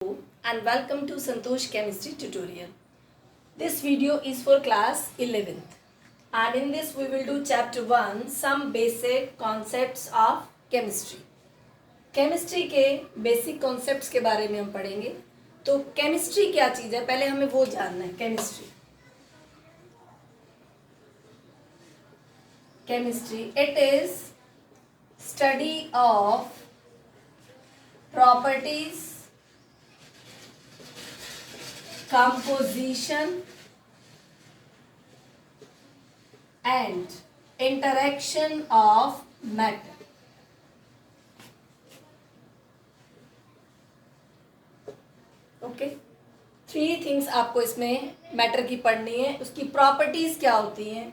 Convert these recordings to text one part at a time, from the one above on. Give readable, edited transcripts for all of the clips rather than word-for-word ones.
And welcome to Santosh Chemistry tutorial. This video is for class 11th and in this we will do chapter 1 some basic concepts of chemistry. Chemistry के basic concepts के बारे में हम पढ़ेंगे. तो chemistry क्या चीज़ है पहले हमें वो जानना है. Chemistry it is study of properties, composition and interaction of matter. Okay, 3 things आपको इसमें मैटर की पढ़नी है. उसकी प्रॉपर्टीज क्या होती हैं,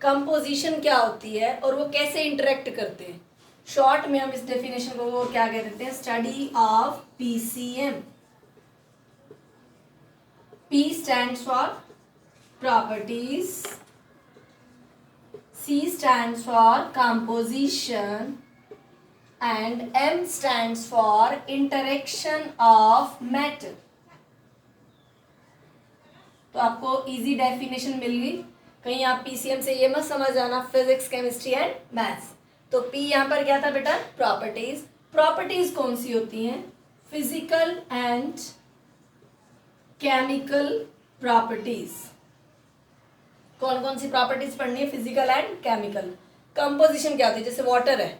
कंपोजिशन क्या होती है और वो कैसे इंटरेक्ट करते हैं. शॉर्ट में हम इस डेफिनेशन को वो क्या कह देते हैं, study of PCM. P stands for properties, C stands for composition and M stands for interaction of matter. तो आपको इजी डेफिनेशन मिल गई. कहीं आप पीसीएम से ये मत समझ आना फिजिक्स केमिस्ट्री एंड मैथ्स. तो P यहाँ पर क्या था बेटा, प्रॉपर्टीज. प्रॉपर्टीज कौन सी होती हैं, फिजिकल एंड केमिकल प्रॉपर्टीज. कौन कौन सी प्रॉपर्टीज पढ़नी है, फिजिकल एंड केमिकल. कंपोजिशन क्या होती है, जैसे वाटर है,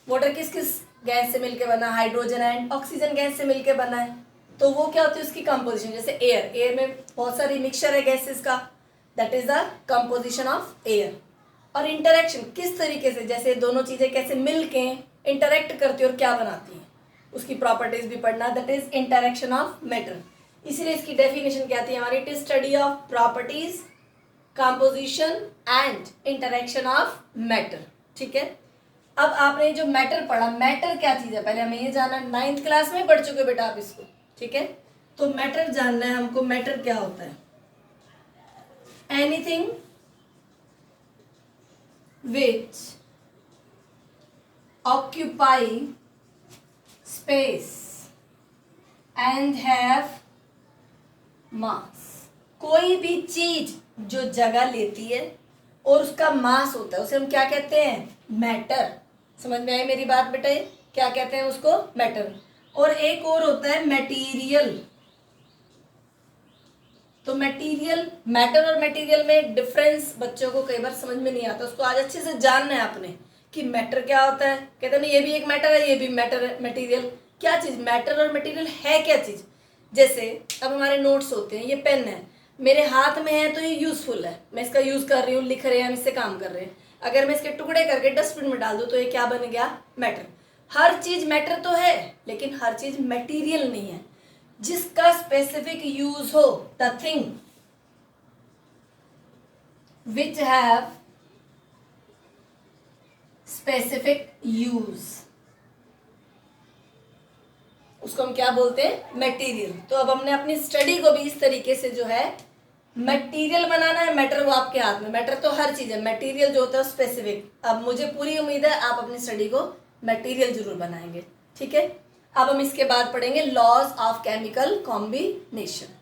वाटर किस किस गैस से मिलकर बना, हाइड्रोजन एंड ऑक्सीजन गैस से मिलकर बना है. तो वो क्या होती है उसकी कंपोजिशन. जैसे एयर, एयर में बहुत सारी मिक्सचर है गैसेस का, that is the composition of air. और इंटरेक्शन किस तरीके से, जैसे दोनों चीजें कैसे मिलके इंटरेक्ट करती है और क्या बनाती है, उसकी प्रॉपर्टीज भी पढ़ना, that is interaction of matter. इसीलिए इसकी डेफिनेशन क्या थी हमारी, it is study of properties, composition and interaction of matter. ठीक है. अब आपने जो मैटर पढ़ा, मैटर क्या चीज है पहले हमें ये जानना. 9th क्लास में पढ़ चुके बेटा आप इसको. ठीक है. तो मैटर जानना है हमको. मैटर क्या होता है, anything which occupy space and have मास. कोई भी चीज जो जगह लेती है और उसका मास होता है उसे हम क्या कहते हैं, मैटर. समझ में आई मेरी बात बेटा, क्या कहते हैं उसको, मैटर. और एक और होता है मटेरियल. तो मटेरियल, मैटर और मटेरियल में डिफरेंस बच्चों को कई बार समझ में नहीं आता. उसको आज अच्छे से जानना है आपने कि मैटर क्या होता है. कहते हैं ये भी एक मैटर है, ये भी मैटर है. मटेरियल क्या चीज, मैटर और मटेरियल है क्या चीज. जैसे अब हमारे नोट्स होते हैं, ये पेन है मेरे हाथ में है तो ये यूजफुल है, मैं इसका यूज कर रही हूँ, लिख रहे हैं हम, इससे काम कर रहे हैं. अगर मैं इसके टुकड़े करके डस्टबिन में डाल दूँ तो ये क्या बन गया, मैटर. हर चीज मैटर तो है लेकिन हर चीज मटेरियल नहीं है. जिसका स्पेसिफिक यूज हो, the thing which have specific use, उसको हम क्या बोलते हैं, मटेरियल. तो अब हमने अपनी स्टडी को भी इस तरीके से जो है मटेरियल बनाना है. मैटर वो आपके हाथ में, मैटर तो हर चीज है, मटेरियल जो होता है स्पेसिफिक. अब मुझे पूरी उम्मीद है आप अपनी स्टडी को मटेरियल जरूर बनाएंगे. ठीक है. अब हम इसके बाद पढ़ेंगे लॉज ऑफ केमिकल कॉम्बिनेशन.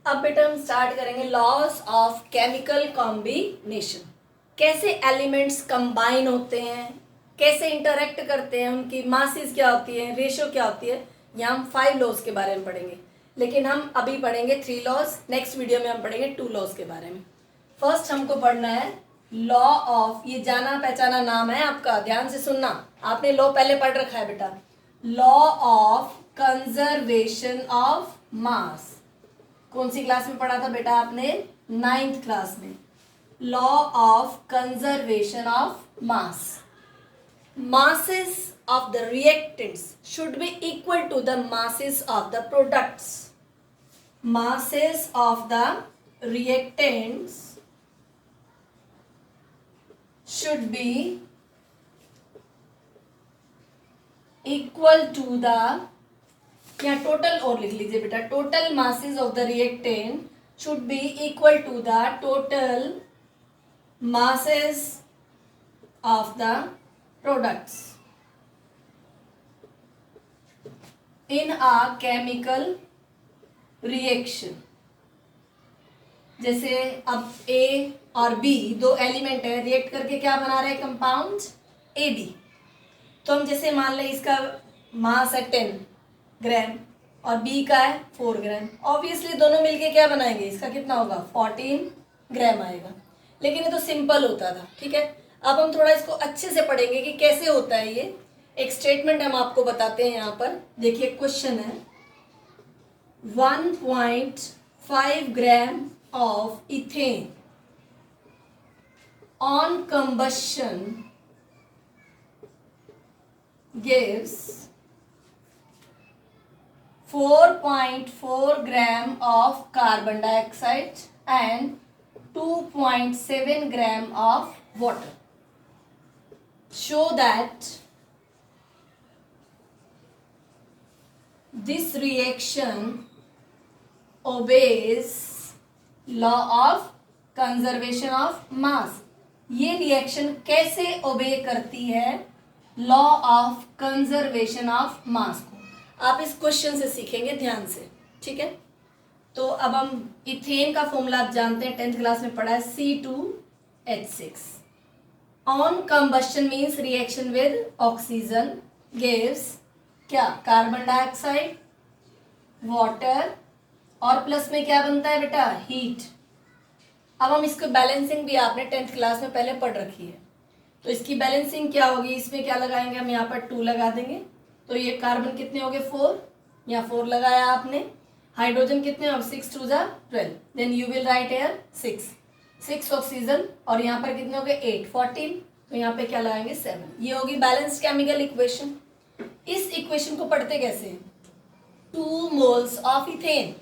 अब बेटा हम स्टार्ट करेंगे लॉज ऑफ केमिकल कॉम्बिनेशन. कैसे एलिमेंट्स कंबाइन होते हैं, कैसे इंटरेक्ट करते हैं, उनकी मासेस क्या होती है, रेशियो क्या होती है. यहाँ हम 5 लॉज के बारे में पढ़ेंगे लेकिन हम अभी पढ़ेंगे 3 लॉज. नेक्स्ट वीडियो में हम पढ़ेंगे 2 लॉज के बारे में. फर्स्ट हमको पढ़ना है लॉ ऑफ, ये जाना पहचाना नाम है आपका, ध्यान से सुनना. आपने लॉ पहले पढ़ रखा है बेटा, लॉ ऑफ कंजर्वेशन ऑफ मास. कौन सी क्लास में पढ़ा था बेटा आपने, 9th क्लास में. Law of conservation of mass. Masses of the reactants should be equal to the masses of the products. Masses of the reactants should be equal to the, यहाँ total और लिख लीजिए बेटा, total masses of the reactant should be equal to the total masses of the products. In a chemical reaction. जैसे अब ए और B दो element है, रिएक्ट करके क्या बना रहे हैं, कंपाउंड ए बी। तो हम जैसे मान लें इसका मास है 10 ग्राम और बी का है 4 ग्राम, ऑब्वियसली दोनों मिलके क्या बनाएंगे, इसका कितना होगा 14 ग्राम आएगा। लेकिन ये तो सिंपल होता था, ठीक है। अब हम थोड़ा इसको अच्छे से पढ़ेंगे कि कैसे होता है ये। एक स्टेटमेंट हम आपको बताते हैं यहाँ पर, देखिए क्वेश्चन है 1.5 gram of ethane on combustion gives 4.4 gram of carbon dioxide and 2.7 gram of water. Show that this reaction obeys law of conservation of mass. ये रिएक्शन कैसे ओबे करती है लॉ ऑफ कंजर्वेशन ऑफ मास को, आप इस क्वेश्चन से सीखेंगे ध्यान से, ठीक है। तो अब हम इथेन का फॉर्मूला आप जानते हैं, 10th क्लास में पढ़ा है, C2H6। On combustion means reaction with oxygen gives क्या, कार्बन डाइऑक्साइड, वाटर और प्लस में क्या बनता है बेटा, हीट। अब हम इसको बैलेंसिंग भी आपने 10th क्लास में पहले पढ़ रखी है, तो इसकी बैलेंसिंग क्या होगी, इसमें क्या लगाएंगे हम, यहाँ पर 2 लगा देंगे, तो ये कार्बन कितने हो गए 4, यहाँ 4 लगाया आपने, हाइड्रोजन कितने हो, 6 2 जा 12, then you will write here 6 oxygen, और यहाँ पर कितने हो गए 8 14, तो यहाँ पे क्या लगाएंगे 7। ये होगी बैलेंस्ड केमिकल इक्वेशन। इस इक्वेशन को पढ़ते कैसे, 2 moles of ethane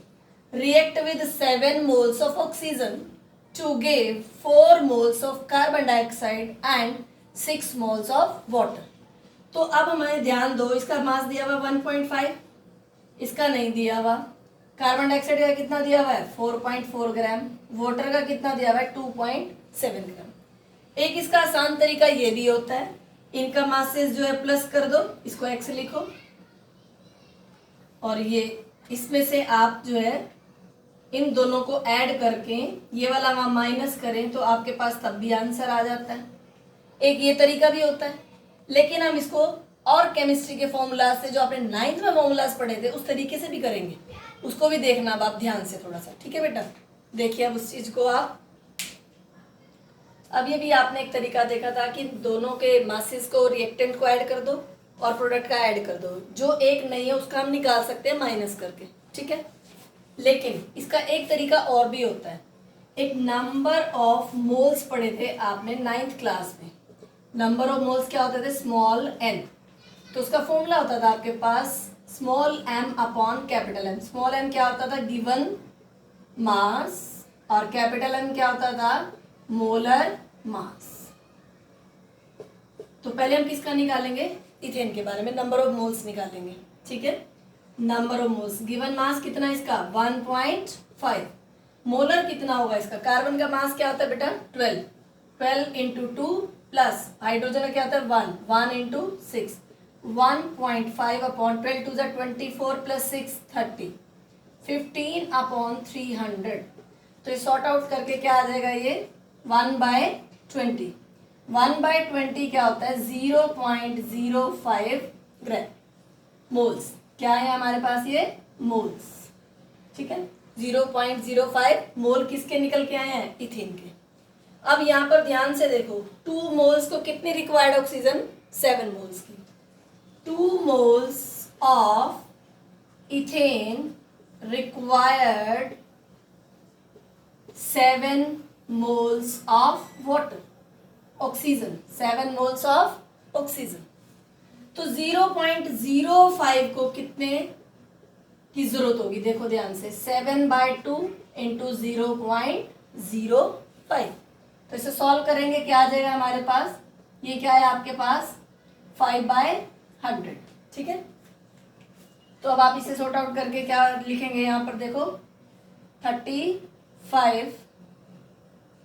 react with 7 moles of oxygen to give 4 moles of carbon dioxide and 6 moles of water. तो अब हमें ध्यान दो, इसका मास दिया हुआ 1.5, इसका नहीं दिया हुआ, कार्बन डाइऑक्साइड का कितना दिया हुआ है 4.4 ग्राम, वाटर का कितना दिया हुआ है 2.7 ग्राम। एक इसका आसान तरीका ये भी होता है, इनका मासेस जो है प्लस कर दो, इसको एक्स लिखो, और ये इसमें से आप जो है इन दोनों को ऐड करके ये वाला वहाँ माइनस करें तो आपके पास तब भी आंसर आ जाता है। एक ये तरीका भी होता है, लेकिन हम इसको और केमिस्ट्री के फॉर्मूला से जो आपने 9th में फॉर्मूलाज पढ़े थे उस तरीके से भी करेंगे, उसको भी देखना अब आप ध्यान से थोड़ा सा, ठीक है बेटा। देखिए अब उस चीज को आप, अब ये भी आपने एक तरीका देखा था कि दोनों के मासेस को, रिएक्टेंट को ऐड कर दो और प्रोडक्ट का ऐड कर दो, जो एक नहीं है उसका हम निकाल सकते हैं माइनस करके, ठीक है। लेकिन इसका एक तरीका और भी होता है, एक नंबर ऑफ मोल्स पढ़े थे आपने 9th क्लास में, नंबर ऑफ मोल्स क्या होते थे, स्मॉल n, तो उसका फॉर्मूला होता था आपके पास small m upon capital M। Small m क्या होता था, गिवन मास, और कैपिटल M क्या होता था, मोलर मास। तो पहले हम किसका निकालेंगे, इथेन के बारे में नंबर ऑफ मोल्स निकालेंगे, ठीक है। Number of moles, given mass कितना है इसका 1.5, मोलर कितना होगा इसका, कार्बन का मास क्या होता है बेटा 12 इंटू 2 प्लस हाइड्रोजन का क्या होता है 1 इंटू 6, 1.5 अपॉन 12 2 24 प्लस 6 30, 15 अपॉन 300। तो ये सॉर्ट आउट करके क्या आ जाएगा, ये 1/20, 1/20 क्या होता है 0.05 ग्राम मोल्स। क्या है हमारे पास ये मोल्स, ठीक है। 0.05 मोल किसके निकल के आए हैं, इथेन के। अब यहाँ पर ध्यान से देखो, 2 मोल्स को कितनी रिक्वायर्ड ऑक्सीजन, 7 मोल्स की। 2 moles of ethane required 7 moles of water, oxygen 7 moles of oxygen. तो 0.05 को कितने की जरूरत होगी, देखो ध्यान से, 7/2 इंटू 0.05। तो इसे सॉल्व करेंगे क्या आ जाएगा हमारे पास, ये क्या है आपके पास 5/100, ठीक है। तो अब आप इसे सॉर्ट आउट करके क्या लिखेंगे, यहाँ पर देखो 35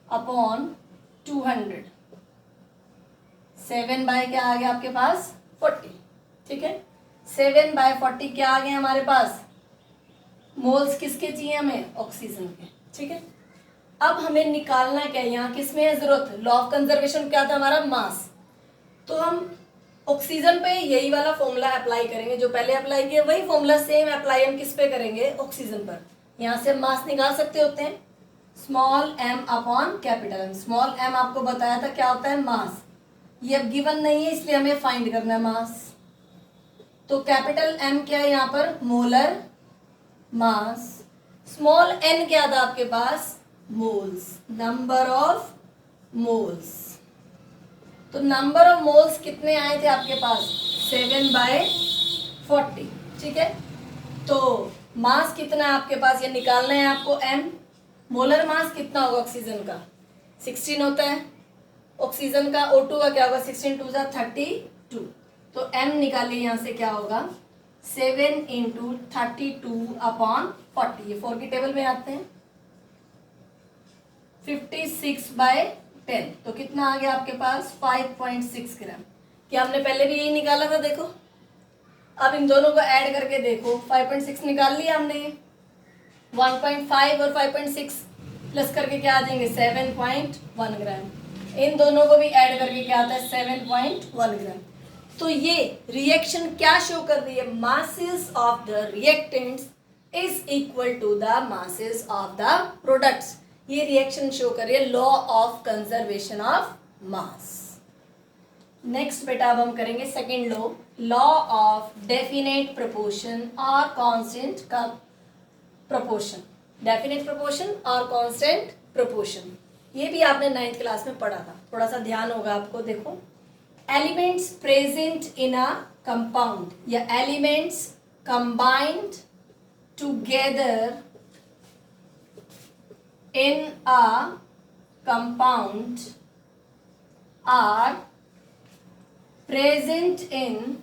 अपॉन 200, 7 बाय क्या आ गया आपके पास 40, ठीक है। 7/40 क्या आ गए हमारे पास, मोल्स किसके चाहिए हमें, ऑक्सीजन के। ठीक है, अब हमें निकालना क्या है, यहाँ किसमें है जरूरत, लॉ ऑफ कंजर्वेशन क्या था हमारा, मास। तो हम ऑक्सीजन पे यही वाला फॉर्मूला अप्लाई करेंगे जो पहले अप्लाई किया, वही फॉर्मूला सेम अप्लाई हम किस पे करेंगे, ऑक्सीजन पर। यहाँ से मास निकाल सकते होते हैं, small m upon capital M। Small m आपको बताया था क्या होता है, मास। ये अब गिवन नहीं है इसलिए हमें फाइंड करना है मास। तो कैपिटल M क्या है यहाँ पर, मोलर मास। स्मॉल n क्या था आपके पास, मोल्स, नंबर ऑफ मोल्स। तो नंबर ऑफ मोल्स कितने आए थे आपके पास, 7/40। ठीक है, तो मास कितना है आपके पास, ये निकालना है आपको m। मोलर मास कितना होगा ऑक्सीजन का, 16 होता है, ऑक्सीजन का O2 का क्या होगा, 16 2 जा 32। तो m निकालिए यहाँ से क्या होगा, 7 × 32/40। ये 4 की टेबल में आते हैं, 56/10। तो कितना आ गया आपके पास, 5.6 ग्राम। क्या हमने पहले भी यही निकाला था, देखो। अब इन दोनों को ऐड करके देखो, 5.6 निकाल लिया हमने, 1.5 और 5.6 प्लस करके क्या आ जाएंगे, 7.1 ग्राम। इन दोनों को भी ऐड करके क्या आता है, 7.1 ग्राम। तो ये रिएक्शन क्या शो कर रही है, masses of the reactants is equal to the masses of the products. ये रिएक्शन शो कर रही है law of conservation of mass. Next बेटा अब हम करेंगे second law of definite proportion और कांस्टेंट का प्रोपोर्शन। डेफिनेट प्रोपोर्शन और कांस्टेंट प्रोपोर्शन, ये भी आपने 9th क्लास में पढ़ा था, थोड़ा सा ध्यान होगा आपको। देखो, elements present in a compound या elements combined together in a compound are present in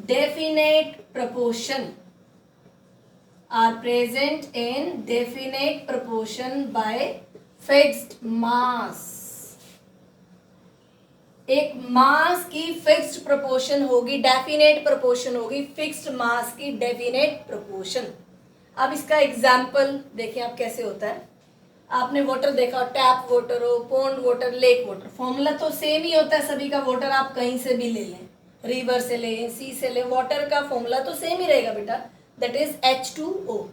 definite proportion, are present in definite proportion by fixed mass। एक मास की फिक्स्ड प्रोपोर्शन होगी, डेफिनेट प्रोपोर्शन होगी, फिक्स्ड मास की डेफिनेट प्रोपोर्शन। अब इसका example देखिए आप कैसे होता है। आपने वाटर देखा हो, टैप वाटर हो, pond water, lake water, formula तो सेम ही होता है सभी का। वाटर आप कहीं से भी ले लें, रिवर से लें, सी से लें, वाटर का फॉर्मूला तो सेम ही रहेगा बेटा, दैट इज H2O।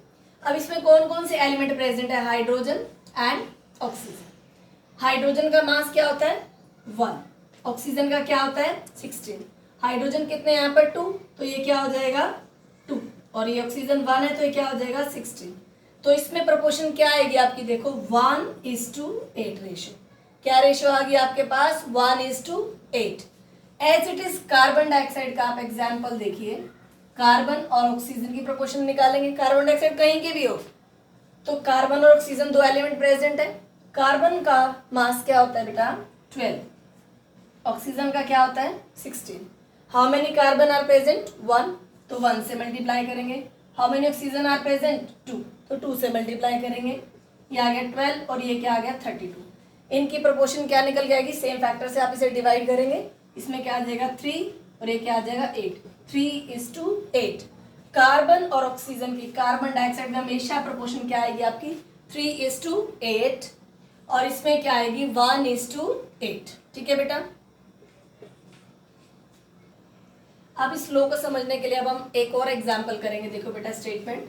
अब इसमें कौन कौन से एलिमेंट प्रेजेंट है, हाइड्रोजन एंड ऑक्सीजन। हाइड्रोजन का मास क्या होता है, 1, ऑक्सीजन का क्या होता है, 16। हाइड्रोजन कितने यहाँ पर 2, तो ये क्या हो जाएगा 2, और ये ऑक्सीजन 1 है तो ये क्या हो जाएगा 16। तो इसमें प्रोपोर्शन क्या आएगी आपकी, देखो 1:8 रेशियो। क्या रेशियो आ गई आपके पास, 1:8। As it is carbon dioxide का आप एग्जाम्पल देखिए, कार्बन और ऑक्सीजन की प्रोपोर्शन निकालेंगे। कार्बन डाइऑक्साइड कहीं के भी हो, तो कार्बन और ऑक्सीजन दो एलिमेंट प्रेजेंट है। कार्बन का मास क्या होता है बेटा, 12, ऑक्सीजन का क्या होता है 16। How many carbon are present, 1, तो 1 से मल्टीप्लाई करेंगे। How many oxygen are present, 2, तो 2 से मल्टीप्लाई करेंगे। ये आ गया 12 और ये क्या आ गया 32। इनकी प्रोपोर्शन क्या निकल जाएगी, सेम फैक्टर से आप इसे डिवाइड करेंगे। इसमें क्या आ जाएगा 3 और ये क्या आ जाएगा 8, 3:8। कार्बन और ऑक्सीजन की, कार्बन डाइऑक्साइड में हमेशा प्रोपोर्शन क्या आएगी आपकी 3:8, और इसमें क्या आएगी 1:8। ठीक है बेटा। अब इस लो को समझने के लिए अब हम एक और एग्जाम्पल करेंगे। देखो बेटा, statement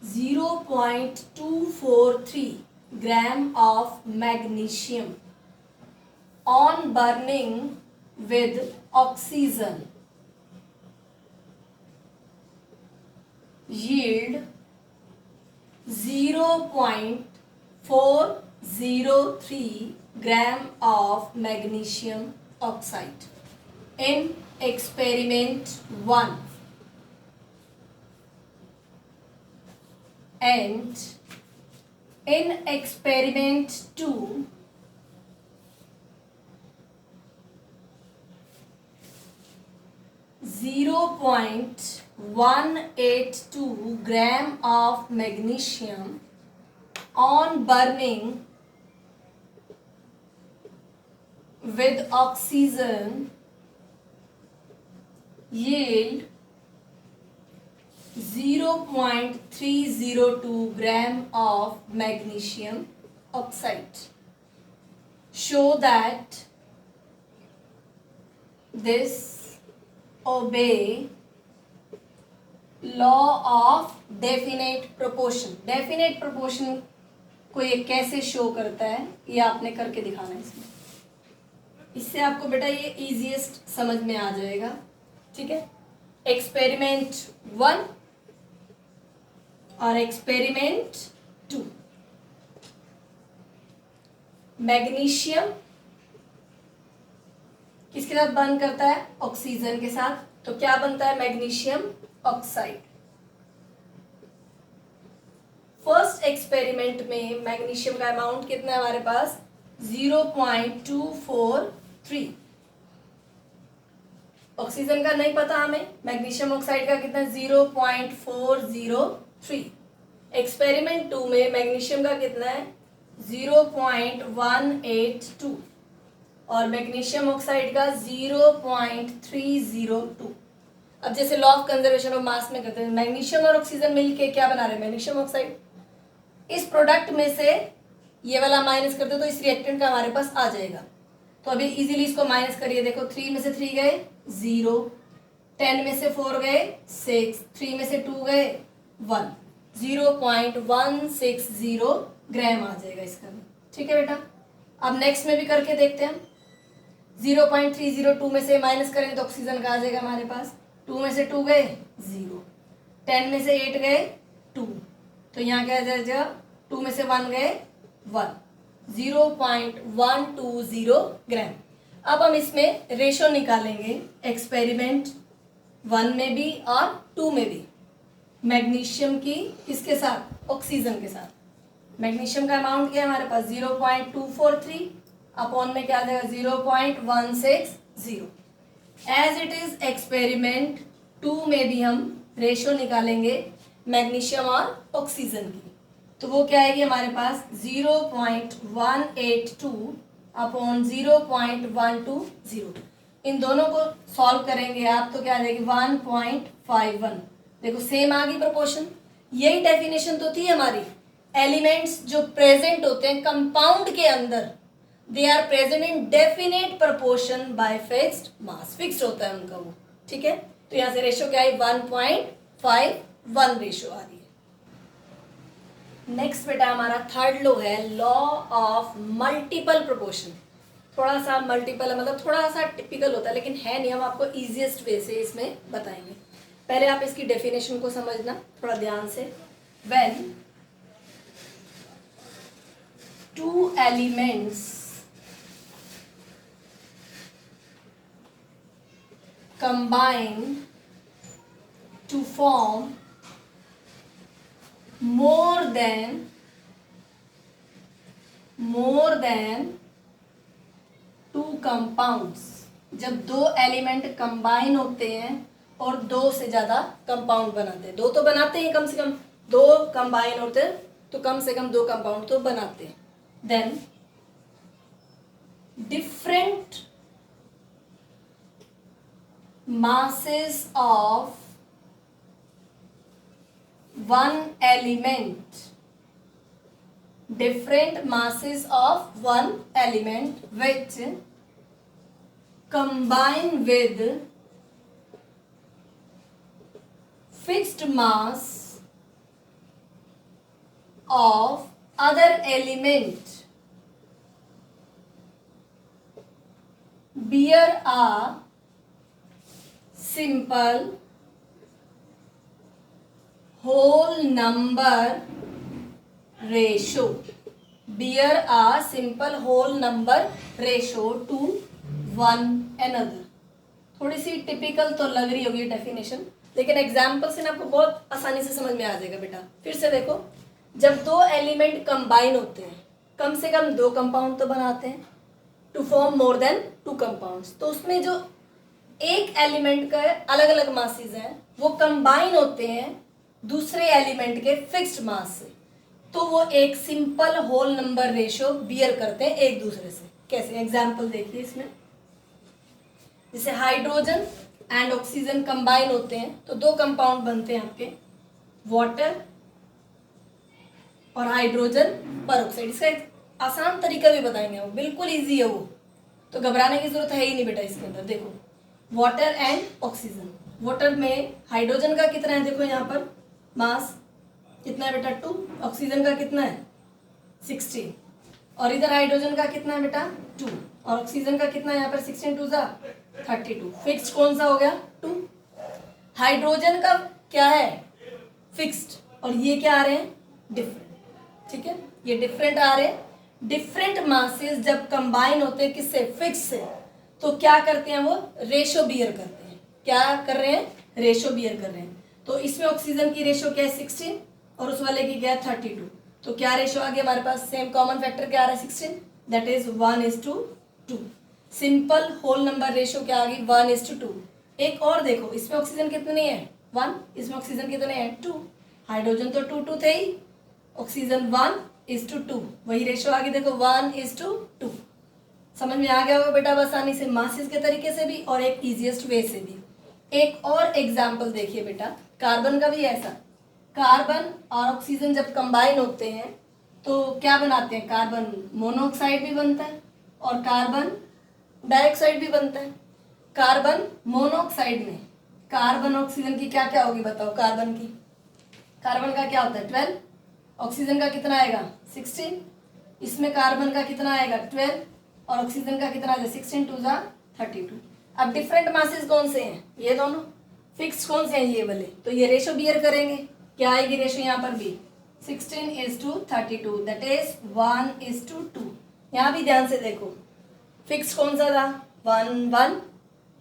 0.243 gram of magnesium on burning with oxygen yield 0.403 gram of magnesium oxide in experiment 1 and in experiment 2 0.182 gram of magnesium on burning with oxygen yield 0.302 gram of magnesium oxide. Show that this obey law of definite proportion. Definite proportion को ये कैसे show करता है ये आपने करके दिखाना है इसमें. इससे आपको बेटा ये इजीएस्ट समझ में आ जाएगा. ठीक है. एक्सपेरिमेंट 1 और एक्सपेरिमेंट 2. मैग्नीशियम किसके साथ बर्न करता है? ऑक्सीजन के साथ. तो क्या बनता है? Magnesium oxide. फर्स्ट एक्सपेरिमेंट में मैग्नीशियम का अमाउंट कितना है हमारे पास? 0.243. ऑक्सीजन का नहीं पता हमें, मैग्नीशियम ऑक्साइड का कितना? 0.403. एक्सपेरिमेंट 2 में मैग्नीशियम का कितना है? 0.182 और मैग्नीशियम ऑक्साइड का 0.302. अब जैसे लॉ ऑफ कंजर्वेशन ऑफ मास में करते हैं, मैग्नीशियम और ऑक्सीजन मिलके क्या बना रहे हैं? Magnesium oxide. इस प्रोडक्ट में से ये वाला माइनस करते तो इस रिएक्टेंट का हमारे पास आ जाएगा. तो अभी इजीली इसको माइनस करिए. देखो 3 में से 3 गए 0, 10 में से 4 गए 6, 3 में से 2 गए 1. 0.160 ग्राम आ जाएगा इसका. ठीक है बेटा. अब नेक्स्ट में भी करके देखते हैं हम. 0.302 में से माइनस करेंगे तो ऑक्सीजन का आ जाएगा हमारे पास. 2 में से 2 गए 0, 10 में से 8 गए 2, तो यहाँ क्या आ जाएगा? 2 में से 1 गए 1. 0.120 ग्राम. अब हम इसमें रेशो निकालेंगे एक्सपेरिमेंट 1 में भी और 2 में भी. मैग्नीशियम की किसके साथ? ऑक्सीजन के साथ. मैग्नीशियम का अमाउंट क्या है हमारे पास? 0.243 अपॉन में क्या आ जाएगा? 0.160. एज इट इज एक्सपेरिमेंट 2 में भी हम रेशो निकालेंगे मैग्नीशियम और ऑक्सीजन की. तो वो क्या आएगी हमारे पास? 0.182 अपॉन 0.120. इन दोनों को सॉल्व करेंगे आप तो क्या आ जाएगी? 1.51. देखो सेम आ गई प्रोपोर्शन. यही डेफिनेशन तो थी हमारी. एलिमेंट्स जो प्रेजेंट होते हैं कंपाउंड के अंदर, they are present in definite proportion by fixed mass. Fixed होता है उनका वो. ठीक है. तो यहाँ से रेशो क्या है? 1.51 रेशो आ रही है. नेक्स्ट बेटा हमारा थर्ड लॉ है लॉ ऑफ मल्टीपल प्रोपोर्शन. थोड़ा सा मल्टीपल है मतलब थोड़ा सा टिपिकल होता है लेकिन है नहीं. हम आपको इजीएस्ट वे से इसमें बताएंगे. पहले आप इसकी डेफिनेशन को समझना थोड़ा ध्यान से. When two elements combine to form more than 2 compounds. जब 2 एलिमेंट कंबाइन होते हैं और 2 से ज्यादा कंपाउंड बनाते हैं. 2 तो बनाते हैं कम से कम. 2 कंबाइन होते हैं तो कम से कम 2 कंपाउंड तो बनाते हैं. Then different masses of one element, different masses of one element which combine with fixed mass of other element bear a simple whole number ratio. Bear a simple whole number ratio to one another. थोड़ी सी typical तो लग रही होगी definition लेकिन example से ना आपको बहुत आसानी से समझ में आ जाएगा बेटा. फिर से देखो. जब 2 एलिमेंट कंबाइन होते हैं कम से कम 2 कंपाउंड तो बनाते हैं to form more than 2 compounds. तो उसमें जो एक एलिमेंट का अलग अलग मासेस हैं वो कंबाइन होते हैं दूसरे एलिमेंट के फिक्स्ड मास से. तो वो एक simple whole number ratio bear करते हैं एक दूसरे से. कैसे? एग्जाम्पल देखिए इसमें. जैसे हाइड्रोजन एंड ऑक्सीजन कंबाइन होते हैं तो दो कंपाउंड बनते हैं आपके, वाटर और हाइड्रोजन परऑक्साइड। इसका एक आसान तरीका भी बताएंगे, वो बिल्कुल इजी है, वो तो घबराने की जरूरत है ही नहीं बेटा। इसके अंदर देखो वाटर एंड ऑक्सीजन, वाटर में हाइड्रोजन का कितना है, देखो यहाँ पर मास कितना है बेटा 2, ऑक्सीजन का कितना है 16, और इधर हाइड्रोजन का कितना है बेटा 2, और ऑक्सीजन का कितना है यहाँ पर 16 2 32। फिक्स्ड कौन सा हो गया 2, हाइड्रोजन का क्या है फिक्स्ड, और ये क्या आ रहे हैं डिफरेंट। ठीक है, ये डिफरेंट आ रहे हैं। डिफरेंट मासेस जब कंबाइन होते हैं किससे, फिक्स से, तो क्या करते हैं वो रेशो बियर करते हैं। क्या कर रहे हैं, रेशो बियर कर रहे हैं। तो इसमें ऑक्सीजन की रेशो क्या है 16 और उस वाले की क्या है 32, तो क्या रेशो आ गया हमारे पास, सेम कॉमन फैक्टर क्या आ रहा है 16, that is 1:2। Simple whole number ratio क्या आ गई 1:2। एक और देखो, इसमें ऑक्सीजन कितने है 1, इसमें ऑक्सीजन कितने हैं 2, हाइड्रोजन तो 2 2 थे ही, ऑक्सीजन 1:2, वही रेशो आ गई देखो 1:2। समझ में आ गया होगा बेटा आसानी से, मासेस के तरीके से भी और एक इजीएस्ट वे से भी। एक और एग्जाम्पल देखिए बेटा, कार्बन का भी ऐसा, कार्बन और ऑक्सीजन जब कंबाइन होते हैं तो क्या बनाते हैं, कार्बन मोनोऑक्साइड भी बनता है और कार्बन डाइऑक्साइड भी बनता है। कार्बन मोनोऑक्साइड में कार्बन ऑक्सीजन की क्या क्या होगी बताओ, कार्बन की, कार्बन का क्या होता है 12, ऑक्सीजन का कितना आएगा 16, इसमें कार्बन का कितना आएगा 12 और ऑक्सीजन का कितना आएगा 16 2 32। अब डिफरेंट मासेस कौन से हैं, ये दोनों, फिक्स कौन से हैं ये वाले, तो ये रेशो बियर करेंगे। क्या आएगी रेशो यहाँ पर भी 16:32, दैट इज 1:2। यहाँ भी ध्यान से देखो, फिक्स कौन सा था 1 1,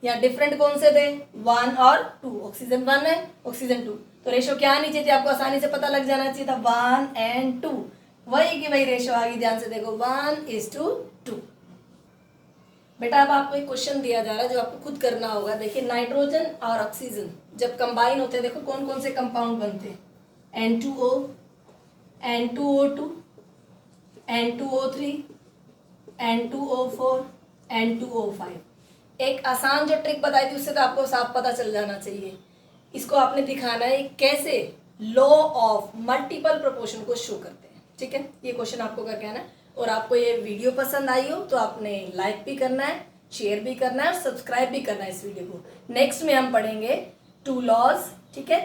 या डिफरेंट कौन से थे 1 और 2, ऑक्सीजन 1 है ऑक्सीजन 2, तो रेशो क्या आनी चाहिए थी आपको आसानी से पता लग जाना चाहिए था 1 and 2, वही की वही रेशो आ गई। ध्यान से देखो 1:2। बेटा अब आपको एक क्वेश्चन दिया जा रहा है जो आपको खुद करना होगा। देखिए नाइट्रोजन और ऑक्सीजन जब कंबाइन होते हैं देखो कौन कौन से कंपाउंड बनते हैं, N2O, N2O2, N2O3, N2O4, N2O5। एक आसान जो ट्रिक बताई थी उससे तो आपको साफ पता चल जाना चाहिए। इसको आपने दिखाना है कैसे लॉ ऑफ मल्टीपल प्रोपोर्शन को शो करते हैं। ठीक है, ये क्वेश्चन आपको करके आना है। और आपको ये वीडियो पसंद आई हो तो आपने लाइक भी करना है, शेयर भी करना है और सब्सक्राइब भी करना है इस वीडियो को। नेक्स्ट में हम पढ़ेंगे 2 लॉज। ठीक है,